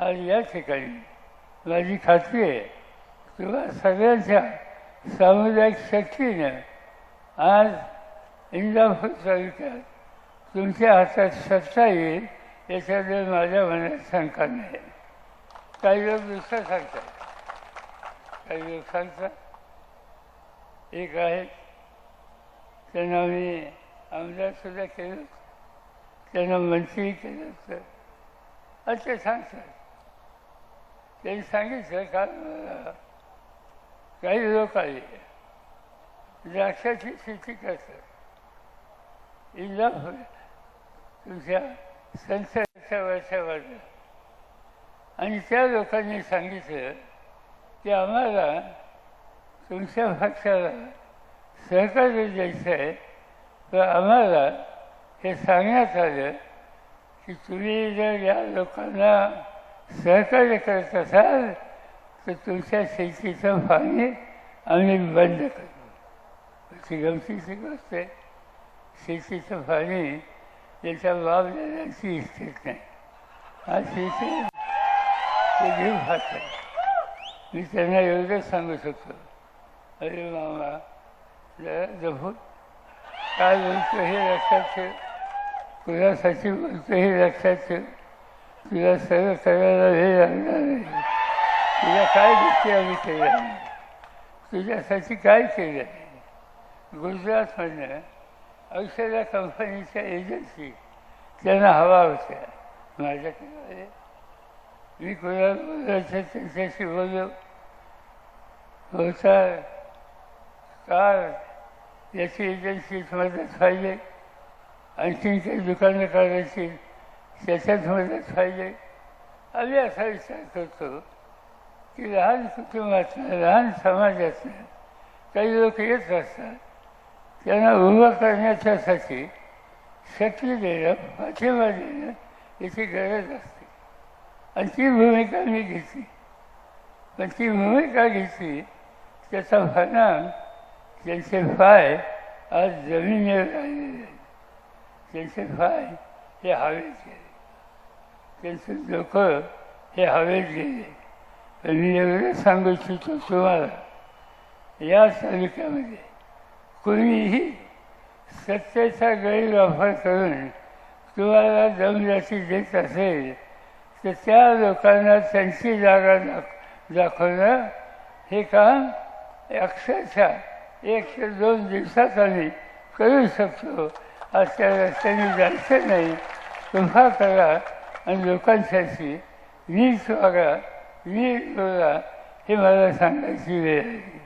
आज या ठिकाणी माझी खात्री आहे किंवा सगळ्यांच्या सामुदायिक शक्तीनं आज इंदापूर तालुक्यात तुमच्या हातात सत्ता येईल याच्याबद्दल माझ्या मनात शंका नाही. काही लोक दुसरं सांगतात, काही लोक सांगतात. एक आहे त्यांना मी आमदारसुद्धा केलं, त्यांना मंत्री केलं, तर असे सांगतात. त्यांनी सांगितलं का काही लोक आले द्राक्षाची शेती करतात इंदापूर तुमच्या संसदेच्या वर्षावर, आणि त्या लोकांनी सांगितलं की आम्हाला तुमच्या पक्षाला सहकार्य द्यायचं आहे, तर आम्हाला हे सांगण्यात आलं की तुम्ही जर या लोकांना सहकार्य करत असाल तर तुमच्या शेतीचं पाणी आम्ही बंद करू. अशी गमतीची गोष्ट आहे. शेतीचं पाणी त्याच्या बाब देण्याची इच्छित नाही. हा शेती ते घेऊन खात. मी त्यांना एवढंच सांगू शकतो, अरे मामा जरा जपून काय बोलतो हे लक्षात ठेव, कुणासाठी बोलतो हे लक्षात ठेव, तुला सगळं करायला हे लागणार नाही. तुला काय गोष्टी आम्ही केल्या नाही, तुझ्यासाठी काय केलं नाही. गुजरातमधनं औषधा कंपनीच्या एजन्सी त्यांना हवा होत्या माझ्याकडे. मी कोणाला बोलायचं त्यांच्याशी बोललो. होता कार याची एजन्सीत मदत पाहिजे, आणखीन काही दुकानं काढायची त्याच्यात मदत पाहिजे. आम्ही असा विचार करतो की लहान कुटुंबातनं लहान समाजातनं काही लोक येत असतात, त्यांना उभं करण्याच्यासाठी शक्ती देणं, पाठिंबा देणं याची गरज असते. आणि ती भूमिका मी घेतली. पण ती भूमिका घेतली त्याचा परिणाम त्यांचे पाय आज जमिनीवर राहिलेले आहेत. त्यांचे पाय हे हवेत गेले, त्यांचे डोकं हे हवेत गेले. पण मी एवढं सांगू इच्छितो तुम्हाला, या तालुक्यामध्ये कोणीही सत्तेचा गैरवापर करून तुम्हाला दमदाटी देत असेल तर त्या लोकांना त्यांची जागा दाखवणं हे काम अक्षरशः 1 ते 2 दिवसात आम्ही करू शकतो. आज त्या रस्त्याने जायचं नाही. तुम्हा करा आणि लोकांसाठी नीट वागा, नीट बोला, हे मला सांगायची वेळ आहे.